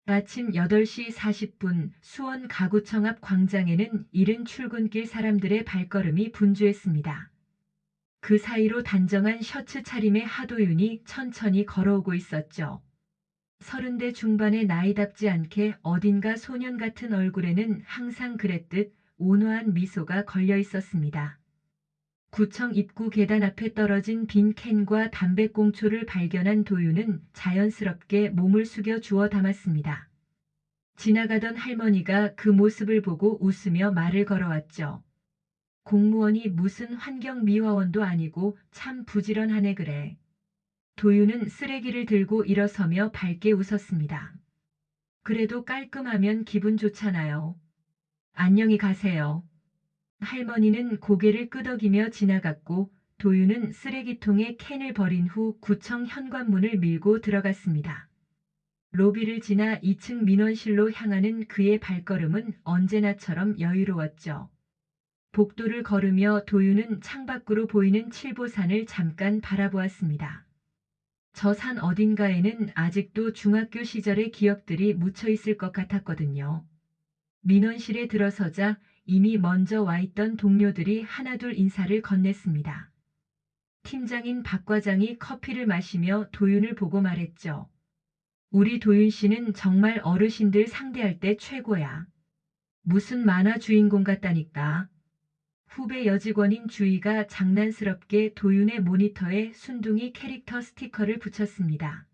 아침 8시 40분 수원 가구청 앞 광장에는 이른 출근길 사람들의 발걸음이 분주했습니다. 그 사이로 단정한 셔츠 차림의 하도윤이 천천히 걸어오고 있었죠. 30대 중반의 나이답지 않게 어딘가 소년 같은 얼굴에는 항상 그랬듯 온화한 미소가 걸려 있었습니다. 구청 입구 계단 앞에 떨어진 빈 캔과 담배꽁초를 발견한 도윤은 자연스럽게 몸을 숙여 주워 담았습니다. 지나가던 할머니가 그 모습을 보고 웃으며 말을 걸어왔죠. 공무원이 무슨 환경미화원도 아니고 참 부지런하네 그래. 도윤은 쓰레기를 들고 일어서며 밝게 웃었습니다. 그래도 깔끔하면 기분 좋잖아요. 안녕히 가세요. 할머니는 고개를 끄덕이며 지나갔고 도윤은 쓰레기통에 캔을 버린 후 구청 현관문을 밀고 들어갔습니다. 로비를 지나 2층 민원실로 향하는 그의 발걸음은 언제나처럼 여유로웠죠. 복도를 걸으며 도윤은 창밖으로 보이는 칠보산을 잠깐 바라보았습니다. 저 산 어딘가에는 아직도 중학교 시절의 기억들이 묻혀 있을 것 같았거든요. 민원실에 들어서자 이미 먼저 와 있던 동료들이 하나둘 인사를 건넸습니다. 팀장인 박 과장이 커피를 마시며 도윤을 보고 말했죠. 우리 도윤 씨는 정말 어르신들 상대할 때 최고야. 무슨 만화 주인공 같다니까. 후배 여직원인 주희가 장난스럽게 도윤의 모니터에 순둥이 캐릭터 스티커를 붙였습니다.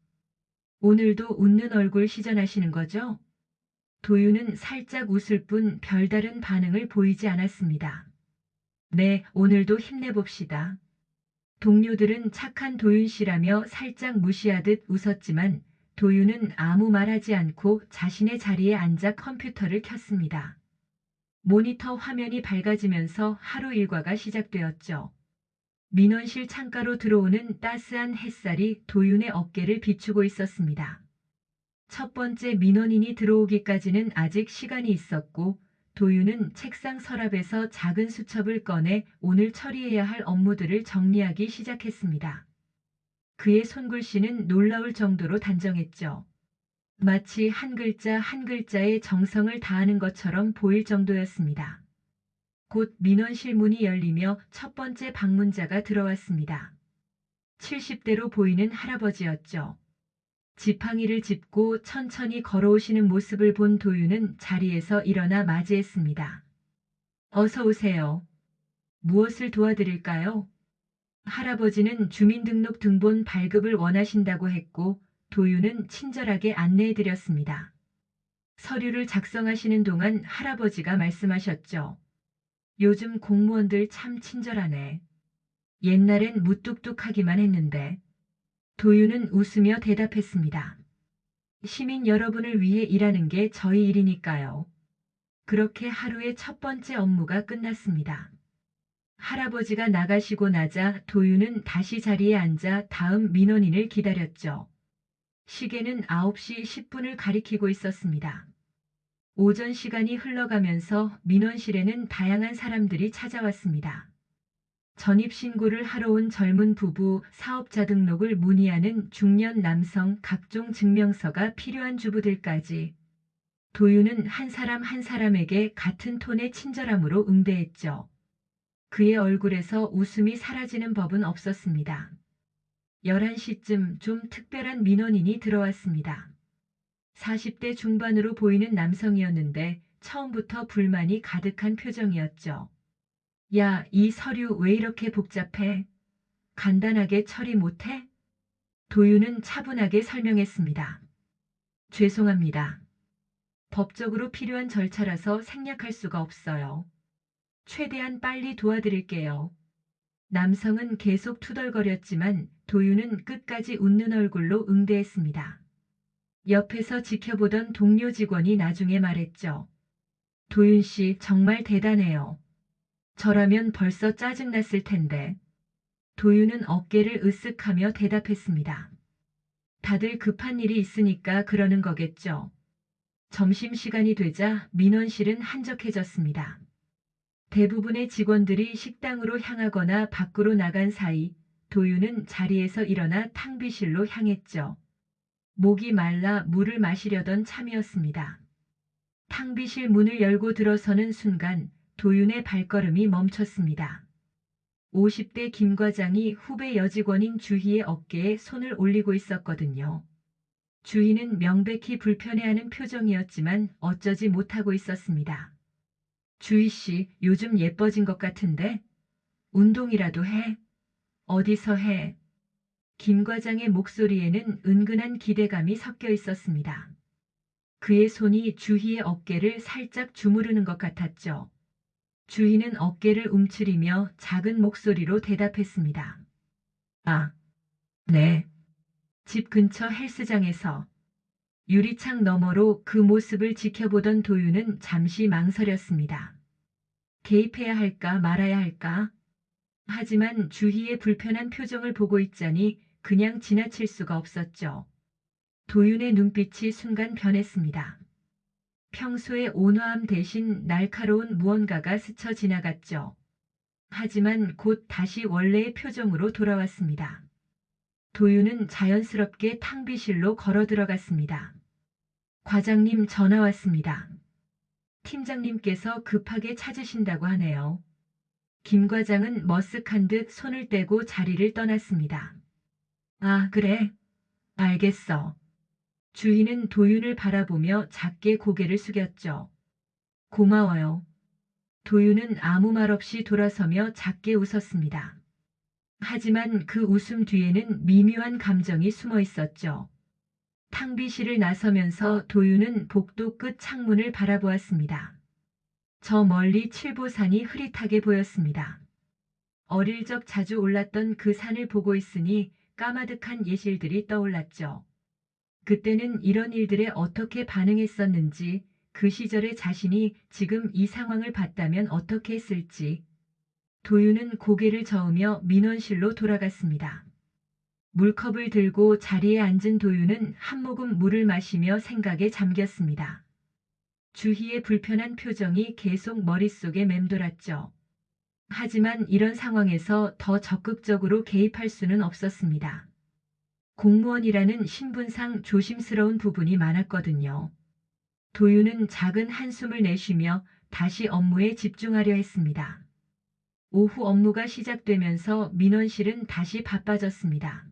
오늘도 웃는 얼굴 시전하시는 거죠? 도윤은 살짝 웃을 뿐 별다른 반응을 보이지 않았습니다. 네, 오늘도 힘내봅시다. 동료들은 착한 도윤 씨라며 살짝 무시하듯 웃었지만 도윤은 아무 말하지 않고 자신의 자리에 앉아 컴퓨터를 켰습니다. 모니터 화면이 밝아지면서 하루 일과가 시작되었죠. 민원실 창가로 들어오는 따스한 햇살이 도윤의 어깨를 비추고 있었습니다. 첫 번째 민원인이 들어오기까지는 아직 시간이 있었고 도윤은 책상 서랍에서 작은 수첩을 꺼내 오늘 처리해야 할 업무들을 정리하기 시작했습니다. 그의 손글씨는 놀라울 정도로 단정했죠. 마치 한 글자 한 글자에 정성을 다하는 것처럼 보일 정도였습니다. 곧 민원실 문이 열리며 첫 번째 방문자가 들어왔습니다. 70대로 보이는 할아버지였죠. 지팡이를 짚고 천천히 걸어오시는 모습을 본 도윤은 자리에서 일어나 맞이했습니다. 어서 오세요. 무엇을 도와드릴까요? 할아버지는 주민등록 등본 발급을 원하신다고 했고 도윤은 친절하게 안내해드렸습니다. 서류를 작성하시는 동안 할아버지가 말씀하셨죠. 요즘 공무원들 참 친절하네. 옛날엔 무뚝뚝하기만 했는데. 도윤은 웃으며 대답했습니다. 시민 여러분을 위해 일하는 게 저희 일이니까요. 그렇게 하루의 첫 번째 업무가 끝났습니다. 할아버지가 나가시고 나자 도윤은 다시 자리에 앉아 다음 민원인을 기다렸죠. 시계는 9시 10분을 가리키고 있었습니다. 오전 시간이 흘러가면서 민원실에는 다양한 사람들이 찾아왔습니다. 전입신고를 하러 온 젊은 부부, 사업자 등록을 문의하는 중년 남성, 각종 증명서가 필요한 주부들까지. 도윤은 한 사람 한 사람에게 같은 톤의 친절함으로 응대했죠. 그의 얼굴에서 웃음이 사라지는 법은 없었습니다. 11시쯤 좀 특별한 민원인이 들어왔습니다. 40대 중반으로 보이는 남성이었는데 처음부터 불만이 가득한 표정이었죠. 야, 이 서류 왜 이렇게 복잡해? 간단하게 처리 못해? 도윤은 차분하게 설명했습니다. 죄송합니다. 법적으로 필요한 절차라서 생략할 수가 없어요. 최대한 빨리 도와드릴게요. 남성은 계속 투덜거렸지만 도윤은 끝까지 웃는 얼굴로 응대했습니다. 옆에서 지켜보던 동료 직원이 나중에 말했죠. 도윤 씨 정말 대단해요. 저라면 벌써 짜증났을 텐데. 도윤은 어깨를 으쓱하며 대답했습니다. 다들 급한 일이 있으니까 그러는 거겠죠. 점심시간이 되자 민원실은 한적해졌습니다. 대부분의 직원들이 식당으로 향하거나 밖으로 나간 사이 도윤은 자리에서 일어나 탕비실로 향했죠. 목이 말라 물을 마시려던 참이었습니다. 탕비실 문을 열고 들어서는 순간 도윤의 발걸음이 멈췄습니다. 50대 김 과장이 후배 여직원인 주희의 어깨에 손을 올리고 있었거든요. 주희는 명백히 불편해하는 표정이었지만 어쩌지 못하고 있었습니다. 주희 씨, 요즘 예뻐진 것 같은데? 운동이라도 해? 어디서 해? 김 과장의 목소리에는 은근한 기대감이 섞여 있었습니다. 그의 손이 주희의 어깨를 살짝 주무르는 것 같았죠. 주희는 어깨를 움츠리며 작은 목소리로 대답했습니다. 아, 네. 집 근처 헬스장에서 유리창 너머로 그 모습을 지켜보던 도윤은 잠시 망설였습니다. 개입해야 할까 말아야 할까? 하지만 주희의 불편한 표정을 보고 있자니 그냥 지나칠 수가 없었죠. 도윤의 눈빛이 순간 변했습니다. 평소의 온화함 대신 날카로운 무언가가 스쳐 지나갔죠. 하지만 곧 다시 원래의 표정으로 돌아왔습니다. 도윤은 자연스럽게 탕비실로 걸어 들어갔습니다. 과장님 전화 왔습니다. 팀장님께서 급하게 찾으신다고 하네요. 김 과장은 머쓱한 듯 손을 떼고 자리를 떠났습니다. 아, 그래. 알겠어. 주희는 도윤을 바라보며 작게 고개를 숙였죠. 고마워요. 도윤은 아무 말 없이 돌아서며 작게 웃었습니다. 하지만 그 웃음 뒤에는 미묘한 감정이 숨어 있었죠. 탕비실을 나서면서 도윤은 복도 끝 창문을 바라보았습니다. 저 멀리 칠보산이 흐릿하게 보였습니다. 어릴 적 자주 올랐던 그 산을 보고 있으니 까마득한 예실들이 떠올랐죠. 그때는 이런 일들에 어떻게 반응했었는지, 그 시절의 자신이 지금 이 상황을 봤다면 어떻게 했을지. 도윤은 고개를 저으며 민원실로 돌아갔습니다. 물컵을 들고 자리에 앉은 도윤은 한 모금 물을 마시며 생각에 잠겼습니다. 주희의 불편한 표정이 계속 머릿속에 맴돌았죠. 하지만 이런 상황에서 더 적극적으로 개입할 수는 없었습니다. 공무원이라는 신분상 조심스러운 부분이 많았거든요. 도윤은 작은 한숨을 내쉬며 다시 업무에 집중하려 했습니다. 오후 업무가 시작되면서 민원실은 다시 바빠졌습니다.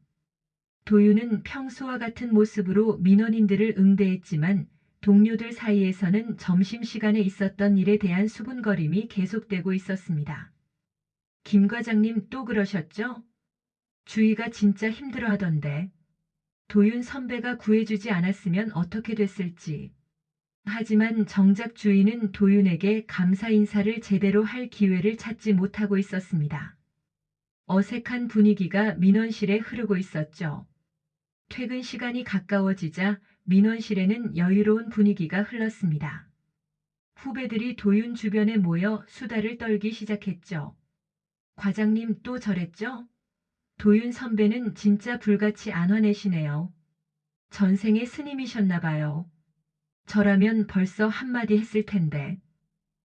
도윤은 평소와 같은 모습으로 민원인들을 응대했지만 동료들 사이에서는 점심시간에 있었던 일에 대한 수군거림이 계속되고 있었습니다. 김 과장님 또 그러셨죠? 주희가 진짜 힘들어 하던데. 도윤 선배가 구해주지 않았으면 어떻게 됐을지. 하지만 정작 주희는 도윤에게 감사 인사를 제대로 할 기회를 찾지 못하고 있었습니다. 어색한 분위기가 민원실에 흐르고 있었죠. 퇴근 시간이 가까워지자 민원실에는 여유로운 분위기가 흘렀습니다. 후배들이 도윤 주변에 모여 수다를 떨기 시작했죠. 과장님 또 저랬죠? 도윤 선배는 진짜 불같이 안 화내시네요. 전생의 스님이셨나 봐요. 저라면 벌써 한마디 했을 텐데.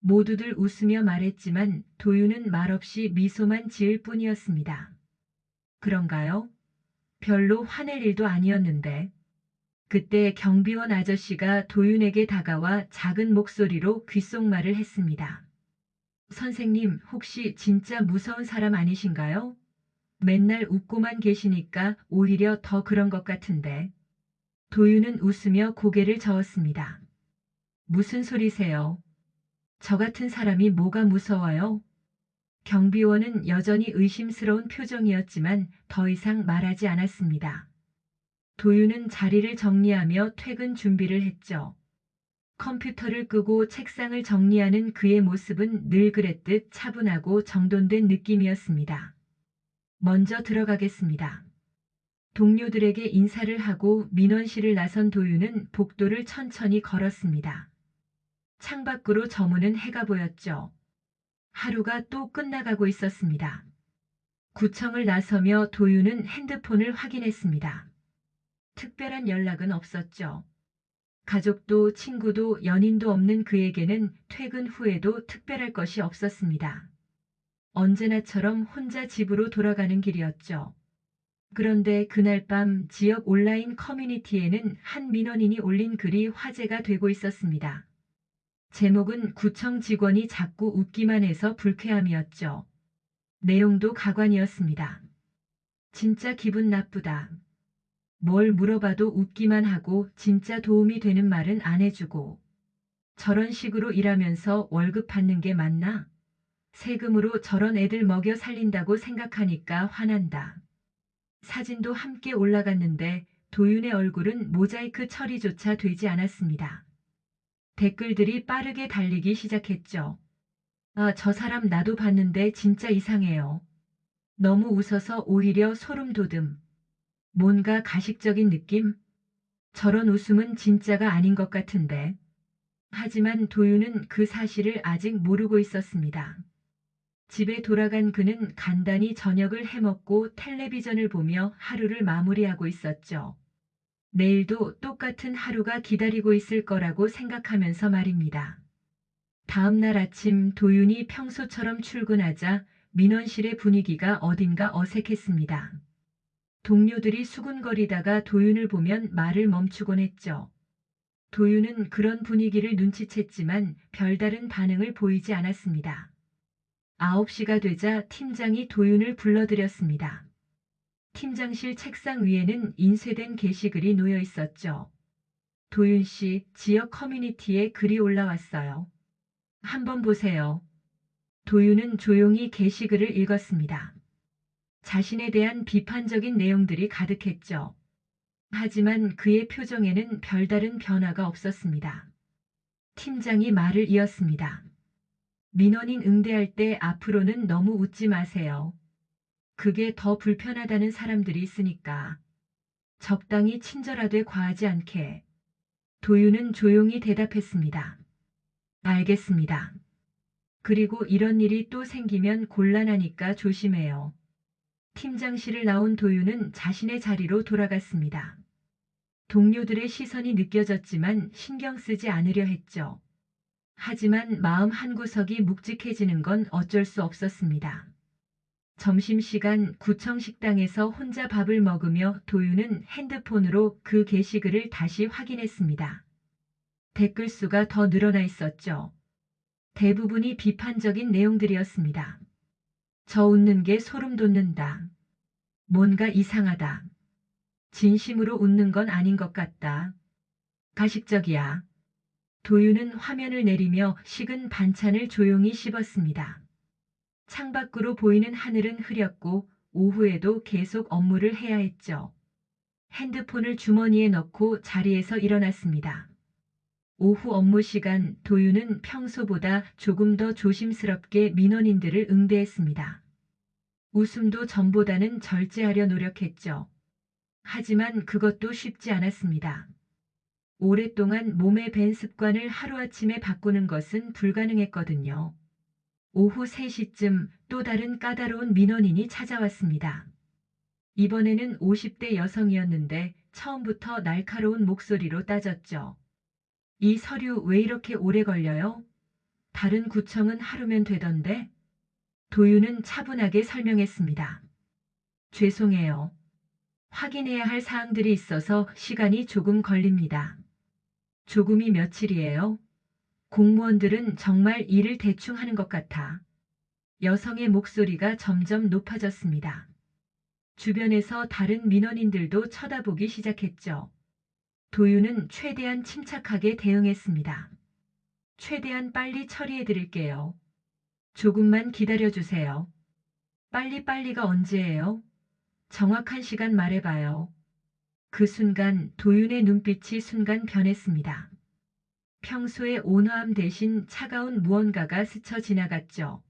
모두들 웃으며 말했지만 도윤은 말없이 미소만 지을 뿐이었습니다. 그런가요? 별로 화낼 일도 아니었는데. 그때 경비원 아저씨가 도윤에게 다가와 작은 목소리로 귓속말을 했습니다. 선생님, 혹시 진짜 무서운 사람 아니신가요? 맨날 웃고만 계시니까 오히려 더 그런 것 같은데. 도윤은 웃으며 고개를 저었습니다. 무슨 소리세요? 저 같은 사람이 뭐가 무서워요? 경비원은 여전히 의심스러운 표정이었지만 더 이상 말하지 않았습니다. 도윤은 자리를 정리하며 퇴근 준비를 했죠. 컴퓨터를 끄고 책상을 정리하는 그의 모습은 늘 그랬듯 차분하고 정돈된 느낌이었습니다. 먼저 들어가겠습니다. 동료들에게 인사를 하고 민원실을 나선 도윤은 복도를 천천히 걸었습니다. 창밖으로 저무는 해가 보였죠. 하루가 또 끝나가고 있었습니다. 구청을 나서며 도윤은 핸드폰을 확인했습니다. 특별한 연락은 없었죠. 가족도 친구도 연인도 없는 그에게는 퇴근 후에도 특별할 것이 없었습니다. 언제나처럼 혼자 집으로 돌아가는 길이었죠. 그런데 그날 밤 지역 온라인 커뮤니티에는 한 민원인이 올린 글이 화제가 되고 있었습니다. 제목은 구청 직원이 자꾸 웃기만 해서 불쾌함이었죠. 내용도 가관이었습니다. 진짜 기분 나쁘다. 뭘 물어봐도 웃기만 하고 진짜 도움이 되는 말은 안 해주고. 저런 식으로 일하면서 월급 받는 게 맞나? 세금으로 저런 애들 먹여 살린다고 생각하니까 화난다. 사진도 함께 올라갔는데 도윤의 얼굴은 모자이크 처리조차 되지 않았습니다. 댓글들이 빠르게 달리기 시작했죠. 아, 저 사람 나도 봤는데 진짜 이상해요. 너무 웃어서 오히려 소름 돋음. 뭔가 가식적인 느낌? 저런 웃음은 진짜가 아닌 것 같은데. 하지만 도윤은 그 사실을 아직 모르고 있었습니다. 집에 돌아간 그는 간단히 저녁을 해먹고 텔레비전을 보며 하루를 마무리하고 있었죠. 내일도 똑같은 하루가 기다리고 있을 거라고 생각하면서 말입니다. 다음 날 아침 도윤이 평소처럼 출근하자 민원실의 분위기가 어딘가 어색했습니다. 동료들이 수군거리다가 도윤을 보면 말을 멈추곤 했죠. 도윤은 그런 분위기를 눈치챘지만 별다른 반응을 보이지 않았습니다. 9시가 되자 팀장이 도윤을 불러들였습니다. 팀장실 책상 위에는 인쇄된 게시글이 놓여 있었죠. 도윤 씨, 지역 커뮤니티에 글이 올라왔어요. 한번 보세요. 도윤은 조용히 게시글을 읽었습니다. 자신에 대한 비판적인 내용들이 가득했죠. 하지만 그의 표정에는 별다른 변화가 없었습니다. 팀장이 말을 이었습니다. 민원인 응대할 때 앞으로는 너무 웃지 마세요. 그게 더 불편하다는 사람들이 있으니까. 적당히 친절하되 과하지 않게. 도윤은 조용히 대답했습니다. 알겠습니다. 그리고 이런 일이 또 생기면 곤란하니까 조심해요. 팀장실을 나온 도윤은 자신의 자리로 돌아갔습니다. 동료들의 시선이 느껴졌지만 신경 쓰지 않으려 했죠. 하지만 마음 한구석이 묵직해지는 건 어쩔 수 없었습니다. 점심시간 구청 식당에서 혼자 밥을 먹으며 도윤은 핸드폰으로 그 게시글을 다시 확인했습니다. 댓글 수가 더 늘어나 있었죠. 대부분이 비판적인 내용들이었습니다. 저 웃는 게 소름 돋는다. 뭔가 이상하다. 진심으로 웃는 건 아닌 것 같다. 가식적이야. 도윤은 화면을 내리며 식은 반찬을 조용히 씹었습니다. 창밖으로 보이는 하늘은 흐렸고 오후에도 계속 업무를 해야 했죠. 핸드폰을 주머니에 넣고 자리에서 일어났습니다. 오후 업무 시간 도윤은 평소보다 조금 더 조심스럽게 민원인들을 응대했습니다. 웃음도 전보다는 절제하려 노력했죠. 하지만 그것도 쉽지 않았습니다. 오랫동안 몸에 밴 습관을 하루아침에 바꾸는 것은 불가능했거든요. 오후 3시쯤 또 다른 까다로운 민원인이 찾아왔습니다. 이번에는 50대 여성이었는데 처음부터 날카로운 목소리로 따졌죠. 이 서류 왜 이렇게 오래 걸려요? 다른 구청은 하루면 되던데? 도윤은 차분하게 설명했습니다. 죄송해요. 확인해야 할 사항들이 있어서 시간이 조금 걸립니다. 조금이 며칠이에요? 공무원들은 정말 일을 대충 하는 것 같아. 여성의 목소리가 점점 높아졌습니다. 주변에서 다른 민원인들도 쳐다보기 시작했죠. 도윤은 최대한 침착하게 대응했습니다. 최대한 빨리 처리해 드릴게요. 조금만 기다려 주세요. 빨리빨리가 언제예요? 정확한 시간 말해봐요. 그 순간 도윤의 눈빛이 순간 변했습니다. 평소의 온화함 대신 차가운 무언가가 스쳐 지나갔죠.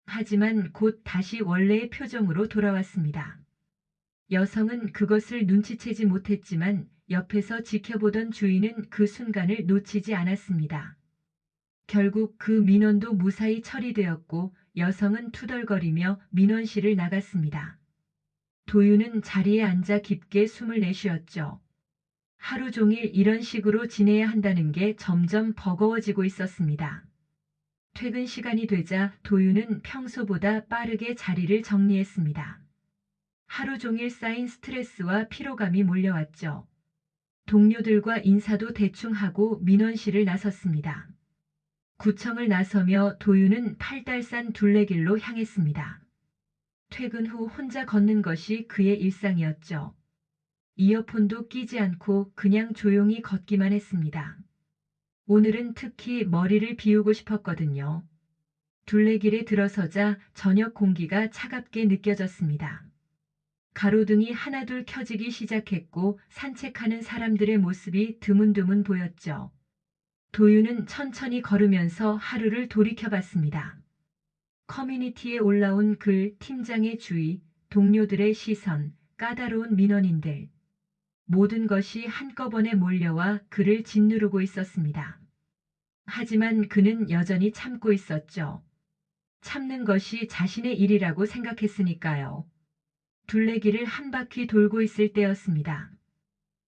하지만 곧 다시 원래의 표정으로 돌아왔습니다. 여성은 그것을 눈치채지 못했지만 옆에서 지켜보던 주인은 그 순간을 놓치지 않았습니다. 결국 그 민원도 무사히 처리되었고 여성은 투덜거리며 민원실을 나갔습니다. 도윤은 자리에 앉아 깊게 숨을 내쉬었죠. 하루 종일 이런 식으로 지내야 한다는 게 점점 버거워지고 있었습니다. 퇴근 시간이 되자 도윤은 평소보다 빠르게 자리를 정리했습니다. 하루 종일 쌓인 스트레스와 피로감이 몰려왔죠. 동료들과 인사도 대충 하고 민원실을 나섰습니다. 구청을 나서며 도윤은 팔달산 둘레길로 향했습니다. 퇴근 후 혼자 걷는 것이 그의 일상이었죠. 이어폰도 끼지 않고 그냥 조용히 걷기만 했습니다. 오늘은 특히 머리를 비우고 싶었거든요. 둘레길에 들어서자 저녁 공기가 차갑게 느껴졌습니다. 가로등이 하나둘 켜지기 시작했고 산책하는 사람들의 모습이 드문드문 보였죠. 도윤은 천천히 걸으면서 하루를 돌이켜봤습니다. 커뮤니티에 올라온 글, 팀장의 주의, 동료들의 시선, 까다로운 민원인들. 모든 것이 한꺼번에 몰려와 그를 짓누르고 있었습니다. 하지만 그는 여전히 참고 있었죠. 참는 것이 자신의 일이라고 생각했으니까요. 둘레길을 한 바퀴 돌고 있을 때였습니다.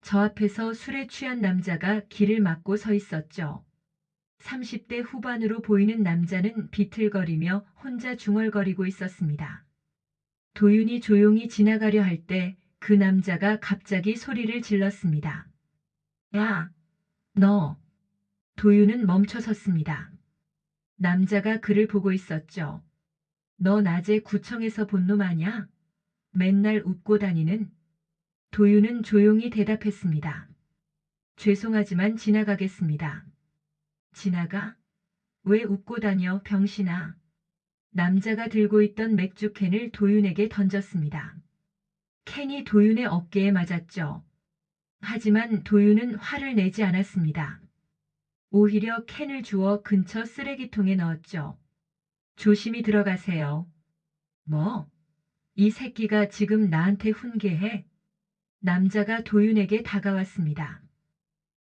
저 앞에서 술에 취한 남자가 길을 막고 서 있었죠. 30대 후반으로 보이는 남자는 비틀거리며 혼자 중얼거리고 있었습니다. 도윤이 조용히 지나가려 할 때 그 남자가 갑자기 소리를 질렀습니다. 야, 너. 도윤은 멈춰 섰습니다. 남자가 그를 보고 있었죠. 너 낮에 구청에서 본 놈 아냐? 맨날 웃고 다니는. 도윤은 조용히 대답했습니다. 죄송하지만 지나가겠습니다. 지나가? 왜 웃고 다녀, 병신아? 남자가 들고 있던 맥주캔을 도윤에게 던졌습니다. 캔이 도윤의 어깨에 맞았죠. 하지만 도윤은 화를 내지 않았습니다. 오히려 캔을 주워 근처 쓰레기통에 넣었죠. 조심히 들어가세요. 뭐? 이 새끼가 지금 나한테 훈계해? 남자가 도윤에게 다가왔습니다.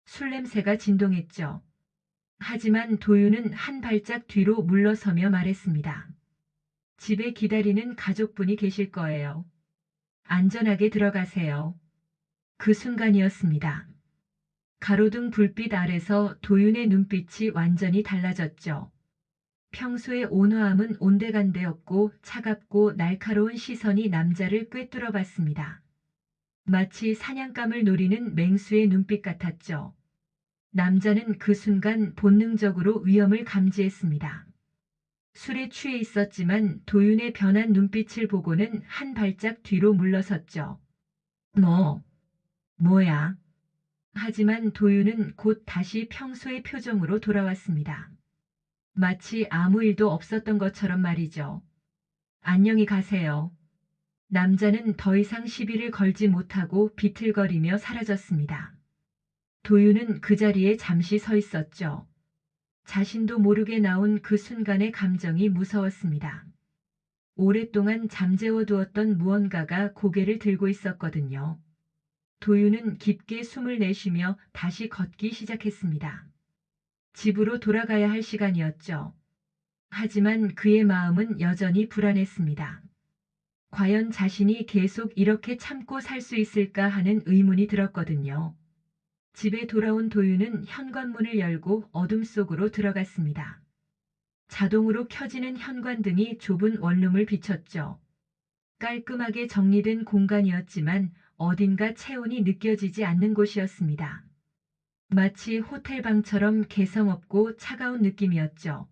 술 냄새가 진동했죠. 하지만 도윤은 한 발짝 뒤로 물러서며 말했습니다. 집에 기다리는 가족분이 계실 거예요. 안전하게 들어가세요. 그 순간이었습니다. 가로등 불빛 아래서 도윤의 눈빛이 완전히 달라졌죠. 평소의 온화함은 온데간데 없고 차갑고 날카로운 시선이 남자를 꿰뚫어 봤습니다. 마치 사냥감을 노리는 맹수의 눈빛 같았죠. 남자는 그 순간 본능적으로 위험을 감지했습니다. 술에 취해 있었지만 도윤의 변한 눈빛을 보고는 한 발짝 뒤로 물러섰죠. 너, 뭐야? 하지만 도윤은 곧 다시 평소의 표정으로 돌아왔습니다. 마치 아무 일도 없었던 것처럼 말이죠. 안녕히 가세요. 남자는 더 이상 시비를 걸지 못하고 비틀거리며 사라졌습니다. 도윤은 그 자리에 잠시 서 있었죠. 자신도 모르게 나온 그 순간의 감정이 무서웠습니다. 오랫동안 잠재워 두었던 무언가가 고개를 들고 있었거든요. 도윤은 깊게 숨을 내쉬며 다시 걷기 시작했습니다. 집으로 돌아가야 할 시간이었죠. 하지만 그의 마음은 여전히 불안했습니다. 과연 자신이 계속 이렇게 참고 살 수 있을까 하는 의문이 들었거든요. 집에 돌아온 도윤은 현관문을 열고 어둠 속으로 들어갔습니다. 자동으로 켜지는 현관등이 좁은 원룸을 비췄죠. 깔끔하게 정리된 공간이었지만 어딘가 체온이 느껴지지 않는 곳이었습니다. 마치 호텔방처럼 개성없고 차가운 느낌이었죠.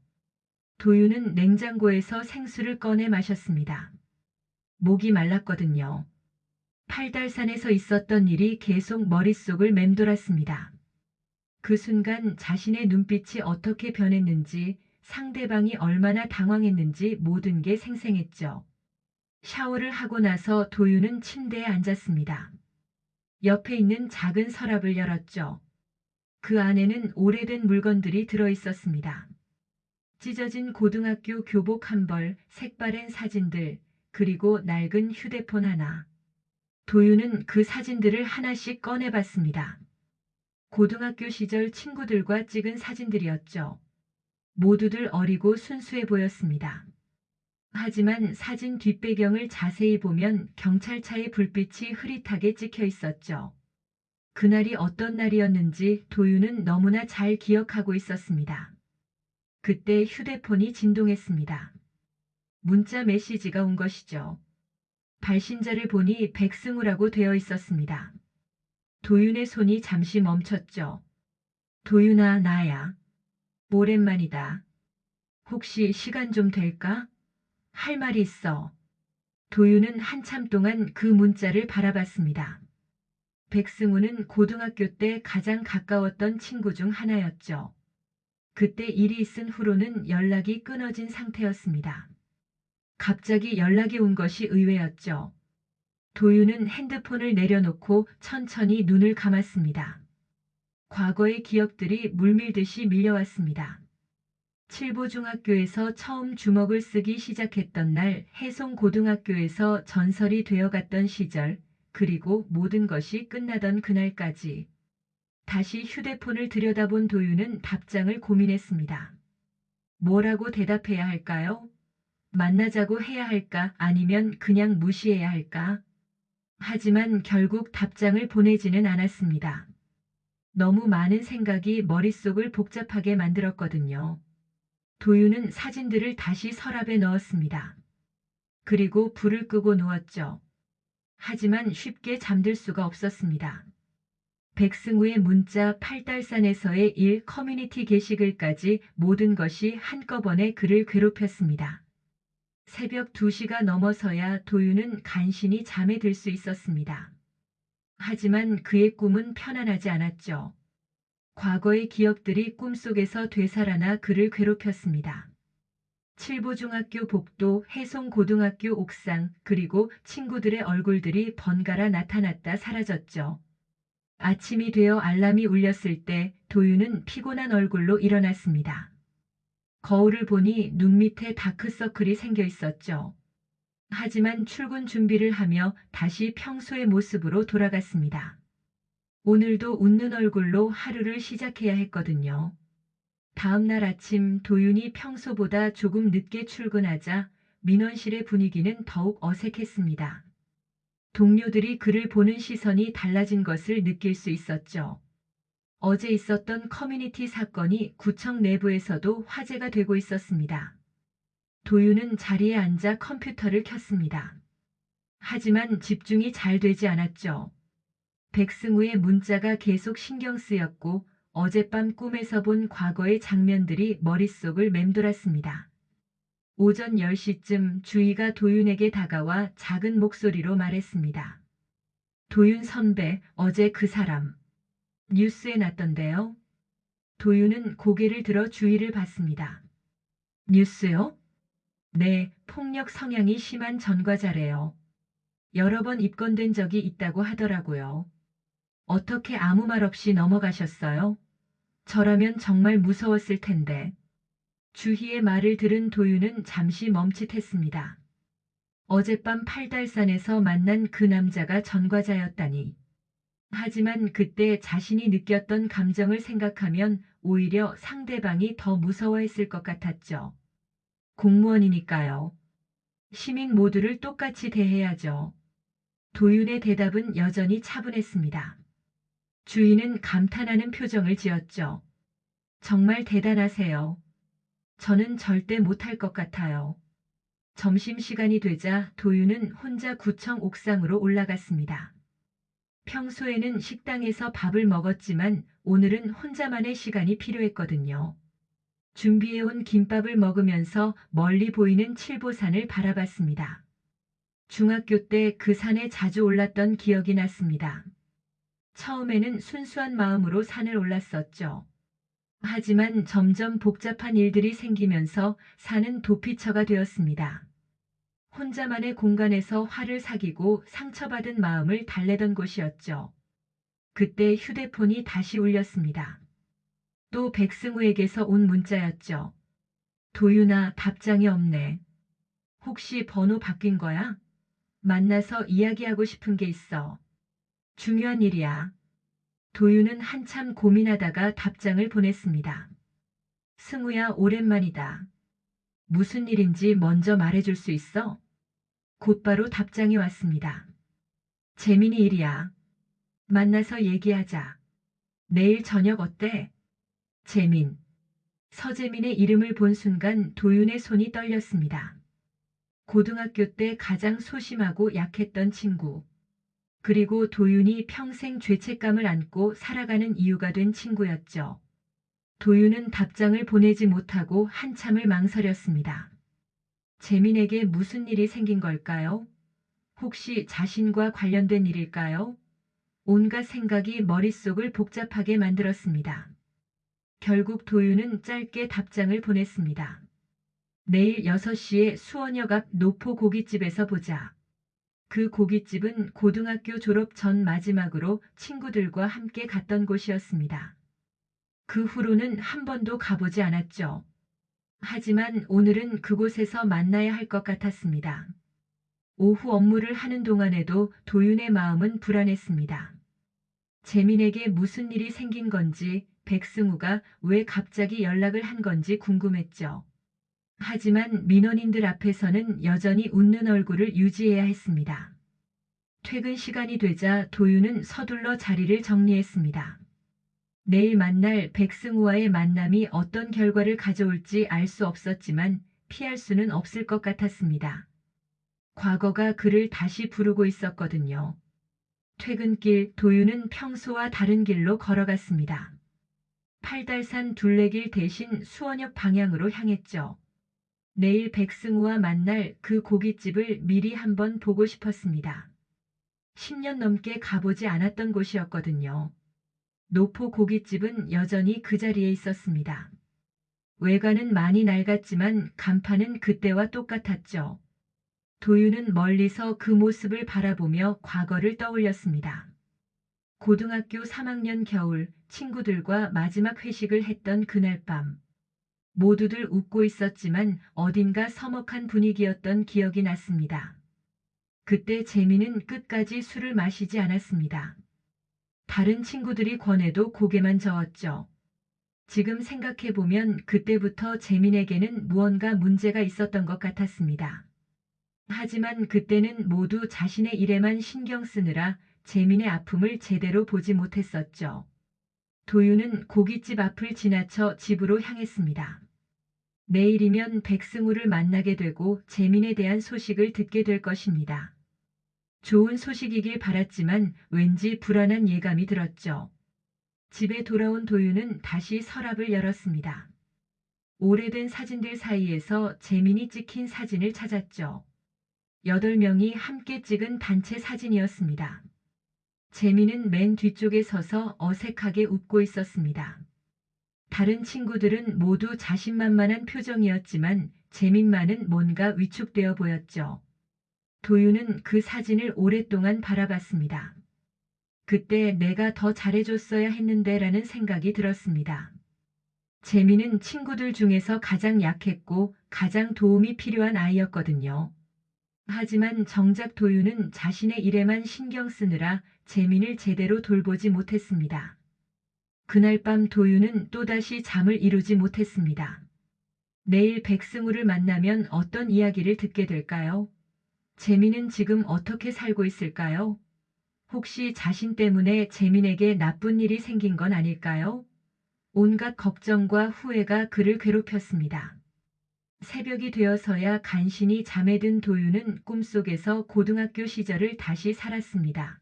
도윤은 냉장고에서 생수를 꺼내 마셨습니다. 목이 말랐거든요. 팔달산에서 있었던 일이 계속 머릿속을 맴돌았습니다. 그 순간 자신의 눈빛이 어떻게 변했는지, 상대방이 얼마나 당황했는지 모든 게 생생했죠. 샤워를 하고 나서 도윤은 침대에 앉았습니다. 옆에 있는 작은 서랍을 열었죠. 그 안에는 오래된 물건들이 들어 있었습니다. 찢어진 고등학교 교복 한 벌, 색바랜 사진들, 그리고 낡은 휴대폰 하나. 도윤은 그 사진들을 하나씩 꺼내봤습니다. 고등학교 시절 친구들과 찍은 사진들이었죠. 모두들 어리고 순수해 보였습니다. 하지만 사진 뒷배경을 자세히 보면 경찰차의 불빛이 흐릿하게 찍혀 있었죠. 그날이 어떤 날이었는지 도윤은 너무나 잘 기억하고 있었습니다. 그때 휴대폰이 진동했습니다. 문자 메시지가 온 것이죠. 발신자를 보니 백승우라고 되어 있었습니다. 도윤의 손이 잠시 멈췄죠. 도윤아, 나야. 오랜만이다. 혹시 시간 좀 될까? 할 말이 있어. 도윤은 한참 동안 그 문자를 바라봤습니다. 백승우는 고등학교 때 가장 가까웠던 친구 중 하나였죠. 그때 일이 있은 후로는 연락이 끊어진 상태였습니다. 갑자기 연락이 온 것이 의외였죠. 도윤은 핸드폰을 내려놓고 천천히 눈을 감았습니다. 과거의 기억들이 물밀듯이 밀려왔습니다. 칠보중학교에서 처음 주먹을 쓰기 시작했던 날, 해송고등학교에서 전설이 되어갔던 시절, 그리고 모든 것이 끝나던 그날까지. 다시 휴대폰을 들여다본 도윤은 답장을 고민했습니다. 뭐라고 대답해야 할까요? 만나자고 해야 할까? 아니면 그냥 무시해야 할까? 하지만 결국 답장을 보내지는 않았습니다. 너무 많은 생각이 머릿속을 복잡하게 만들었거든요. 도윤은 사진들을 다시 서랍에 넣었습니다. 그리고 불을 끄고 누웠죠. 하지만 쉽게 잠들 수가 없었습니다. 백승우의 문자, 팔달산에서의 일, 커뮤니티 게시글까지 모든 것이 한꺼번에 그를 괴롭혔습니다. 새벽 2시가 넘어서야 도윤은 간신히 잠에 들 수 있었습니다. 하지만 그의 꿈은 편안하지 않았죠. 과거의 기억들이 꿈속에서 되살아나 그를 괴롭혔습니다. 칠보중학교 복도, 해송고등학교 옥상, 그리고 친구들의 얼굴들이 번갈아 나타났다 사라졌죠. 아침이 되어 알람이 울렸을 때 도윤은 피곤한 얼굴로 일어났습니다. 거울을 보니 눈 밑에 다크서클이 생겨 있었죠. 하지만 출근 준비를 하며 다시 평소의 모습으로 돌아갔습니다. 오늘도 웃는 얼굴로 하루를 시작해야 했거든요. 다음 날 아침 도윤이 평소보다 조금 늦게 출근하자 민원실의 분위기는 더욱 어색했습니다. 동료들이 그를 보는 시선이 달라진 것을 느낄 수 있었죠. 어제 있었던 커뮤니티 사건이 구청 내부에서도 화제가 되고 있었습니다. 도윤은 자리에 앉아 컴퓨터를 켰습니다. 하지만 집중이 잘 되지 않았죠. 백승우의 문자가 계속 신경 쓰였고 어젯밤 꿈에서 본 과거의 장면들이 머릿속을 맴돌았습니다. 오전 10시쯤 주희가 도윤에게 다가와 작은 목소리로 말했습니다. 도윤 선배, 어제 그 사람 뉴스에 났던데요. 도윤은 고개를 들어 주희를 봤습니다. 뉴스요? 네, 폭력 성향이 심한 전과자래요. 여러 번 입건된 적이 있다고 하더라고요. 어떻게 아무 말 없이 넘어가셨어요? 저라면 정말 무서웠을 텐데. 주희의 말을 들은 도윤은 잠시 멈칫했습니다. 어젯밤 팔달산에서 만난 그 남자가 전과자였다니. 하지만 그때 자신이 느꼈던 감정을 생각하면 오히려 상대방이 더 무서워했을 것 같았죠. 공무원이니까요. 시민 모두를 똑같이 대해야죠. 도윤의 대답은 여전히 차분했습니다. 주인은 감탄하는 표정을 지었죠. 정말 대단하세요. 저는 절대 못할 것 같아요. 점심시간이 되자 도윤은 혼자 구청 옥상으로 올라갔습니다. 평소에는 식당에서 밥을 먹었지만 오늘은 혼자만의 시간이 필요했거든요. 준비해온 김밥을 먹으면서 멀리 보이는 칠보산을 바라봤습니다. 중학교 때 그 산에 자주 올랐던 기억이 났습니다. 처음에는 순수한 마음으로 산을 올랐었죠. 하지만 점점 복잡한 일들이 생기면서 산은 도피처가 되었습니다. 혼자만의 공간에서 화를 사귀고 상처받은 마음을 달래던 곳이었죠. 그때 휴대폰이 다시 울렸습니다. 또 백승우에게서 온 문자였죠. 도윤아, 답장이 없네. 혹시 번호 바뀐 거야? 만나서 이야기하고 싶은 게 있어. 중요한 일이야. 도윤은 한참 고민하다가 답장을 보냈습니다. 승우야, 오랜만이다. 무슨 일인지 먼저 말해줄 수 있어? 곧바로 답장이 왔습니다. 재민이 일이야. 만나서 얘기하자. 내일 저녁 어때? 재민. 서재민의 이름을 본 순간 도윤의 손이 떨렸습니다. 고등학교 때 가장 소심하고 약했던 친구. 그리고 도윤이 평생 죄책감을 안고 살아가는 이유가 된 친구였죠. 도윤은 답장을 보내지 못하고 한참을 망설였습니다. 재민에게 무슨 일이 생긴 걸까요? 혹시 자신과 관련된 일일까요? 온갖 생각이 머릿속을 복잡하게 만들었습니다. 결국 도윤은 짧게 답장을 보냈습니다. 내일 6시에 수원역 앞 노포 고깃집에서 보자. 그 고깃집은 고등학교 졸업 전 마지막으로 친구들과 함께 갔던 곳이었습니다. 그 후로는 한 번도 가보지 않았죠. 하지만 오늘은 그곳에서 만나야 할 것 같았습니다. 오후 업무를 하는 동안에도 도윤의 마음은 불안했습니다. 재민에게 무슨 일이 생긴 건지, 백승우가 왜 갑자기 연락을 한 건지 궁금했죠. 하지만 민원인들 앞에서는 여전히 웃는 얼굴을 유지해야 했습니다. 퇴근 시간이 되자 도윤은 서둘러 자리를 정리했습니다. 내일 만날 백승우와의 만남이 어떤 결과를 가져올지 알 수 없었지만 피할 수는 없을 것 같았습니다. 과거가 그를 다시 부르고 있었거든요. 퇴근길 도윤은 평소와 다른 길로 걸어갔습니다. 팔달산 둘레길 대신 수원역 방향으로 향했죠. 내일 백승우와 만날 그 고깃집을 미리 한번 보고 싶었습니다. 10년 넘게 가보지 않았던 곳이었거든요. 노포 고깃집은 여전히 그 자리에 있었습니다. 외관은 많이 낡았지만 간판은 그때와 똑같았죠. 도윤은 멀리서 그 모습을 바라보며 과거를 떠올렸습니다. 고등학교 3학년 겨울 친구들과 마지막 회식을 했던 그날 밤. 모두들 웃고 있었지만 어딘가 서먹한 분위기였던 기억이 났습니다. 그때 재민은 끝까지 술을 마시지 않았습니다. 다른 친구들이 권해도 고개만 저었죠. 지금 생각해보면 그때부터 재민에게는 무언가 문제가 있었던 것 같았습니다. 하지만 그때는 모두 자신의 일에만 신경 쓰느라 재민의 아픔을 제대로 보지 못했었죠. 도윤은 고깃집 앞을 지나쳐 집으로 향했습니다. 내일이면 백승우를 만나게 되고 재민에 대한 소식을 듣게 될 것입니다. 좋은 소식이길 바랐지만 왠지 불안한 예감이 들었죠. 집에 돌아온 도윤은 다시 서랍을 열었습니다. 오래된 사진들 사이에서 재민이 찍힌 사진을 찾았죠. 8명이 함께 찍은 단체 사진이었습니다. 재민은 맨 뒤쪽에 서서 어색하게 웃고 있었습니다. 다른 친구들은 모두 자신만만한 표정이었지만 재민만은 뭔가 위축되어 보였죠. 도윤은 그 사진을 오랫동안 바라봤습니다. 그때 내가 더 잘해줬어야 했는데 라는 생각이 들었습니다. 재민은 친구들 중에서 가장 약했고 가장 도움이 필요한 아이였거든요. 하지만 정작 도윤은 자신의 일에만 신경 쓰느라 재민을 제대로 돌보지 못했습니다. 그날 밤 도윤은 또다시 잠을 이루지 못했습니다. 내일 백승우를 만나면 어떤 이야기를 듣게 될까요? 재민은 지금 어떻게 살고 있을까요? 혹시 자신 때문에 재민에게 나쁜 일이 생긴 건 아닐까요? 온갖 걱정과 후회가 그를 괴롭혔습니다. 새벽이 되어서야 간신히 잠에 든 도윤은 꿈속에서 고등학교 시절을 다시 살았습니다.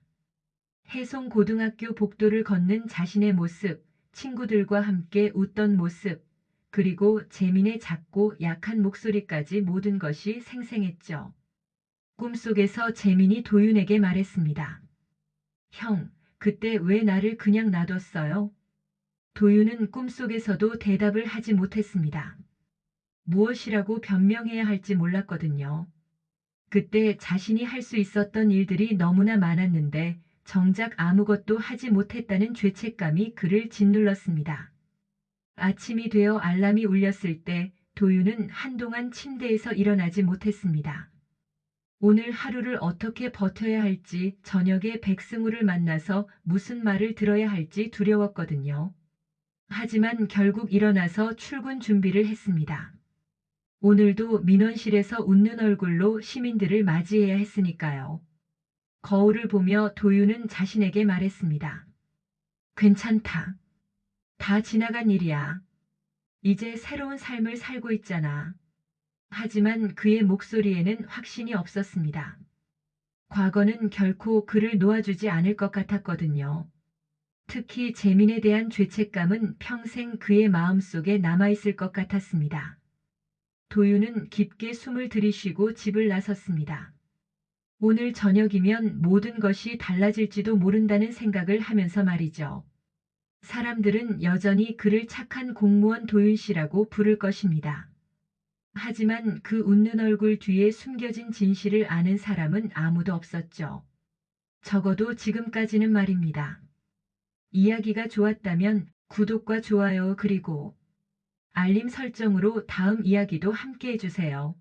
해송고등학교 복도를 걷는 자신의 모습, 친구들과 함께 웃던 모습, 그리고 재민의 작고 약한 목소리까지 모든 것이 생생했죠. 꿈속에서 재민이 도윤에게 말했습니다. 형, 그때 왜 나를 그냥 놔뒀어요? 도윤은 꿈속에서도 대답을 하지 못했습니다. 무엇이라고 변명해야 할지 몰랐거든요. 그때 자신이 할 수 있었던 일들이 너무나 많았는데 정작 아무것도 하지 못했다는 죄책감이 그를 짓눌렀습니다. 아침이 되어 알람이 울렸을 때 도윤은 한동안 침대에서 일어나지 못했습니다. 오늘 하루를 어떻게 버텨야 할지, 저녁에 백승우를 만나서 무슨 말을 들어야 할지 두려웠거든요. 하지만 결국 일어나서 출근 준비를 했습니다. 오늘도 민원실에서 웃는 얼굴로 시민들을 맞이해야 했으니까요. 거울을 보며 도윤은 자신에게 말했습니다. 괜찮다. 다 지나간 일이야. 이제 새로운 삶을 살고 있잖아. 하지만 그의 목소리에는 확신이 없었습니다. 과거는 결코 그를 놓아주지 않을 것 같았거든요. 특히 재민에 대한 죄책감은 평생 그의 마음속에 남아있을 것 같았습니다. 도윤은 깊게 숨을 들이쉬고 집을 나섰습니다. 오늘 저녁이면 모든 것이 달라질지도 모른다는 생각을 하면서 말이죠. 사람들은 여전히 그를 착한 공무원 도윤 씨라고 부를 것입니다. 하지만 그 웃는 얼굴 뒤에 숨겨진 진실을 아는 사람은 아무도 없었죠. 적어도 지금까지는 말입니다. 이야기가 좋았다면 구독과 좋아요 그리고 알림 설정으로 다음 이야기도 함께 해주세요.